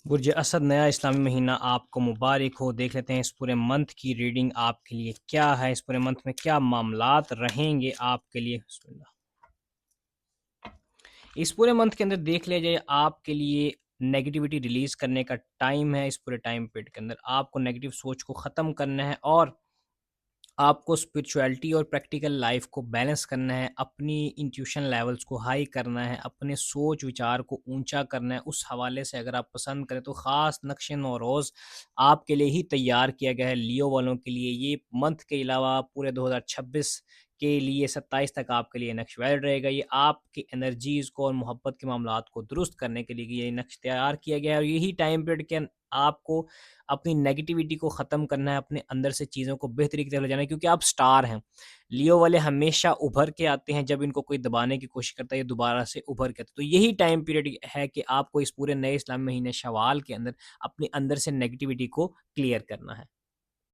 बुर्ज असद नया इस्लामी महीना आपको मुबारक हो। देख लेते हैं इस पूरे मंथ की रीडिंग आपके लिए क्या है, इस पूरे मंथ में क्या मामलात रहेंगे आपके लिए। बिस्मिल्लाह। इस पूरे मंथ के अंदर देख लिया जाए आपके लिए नेगेटिविटी रिलीज करने का टाइम है। इस पूरे टाइम पीरियड के अंदर आपको नेगेटिव सोच को ख़त्म करना है और आपको स्पिरिचुअलिटी और प्रैक्टिकल लाइफ को बैलेंस करना है, अपनी इंट्यूशन लेवल्स को हाई करना है, अपने सोच विचार को ऊंचा करना है। उस हवाले से अगर आप पसंद करें तो ख़ास नक्शे नौरोज़ आपके लिए ही तैयार किया गया है, लियो वालों के लिए। ये मंथ के अलावा पूरे 2026 के लिए 27 तक आपके लिए नक्श वैलिड रहेगा। ये आपकी एनर्जीज़ को और मोहब्बत के मामलात को दुरुस्त करने के लिए ये नक्श तैयार किया गया है और यही टाइम पीरियड के आपको अपनी नेगेटिविटी को ख़त्म करना है, अपने अंदर से चीज़ों को बेहतरी की तरफ ले जाना है, क्योंकि आप स्टार हैं। लियो वाले हमेशा उभर के आते हैं, जब इनको कोई दबाने की कोशिश करता है ये दोबारा से उभर के आते हैं। तो यही टाइम पीरियड है कि आपको इस पूरे नए इस्लामी महीने शवाल के अंदर अपने अंदर से नेगेटिविटी को क्लियर करना है।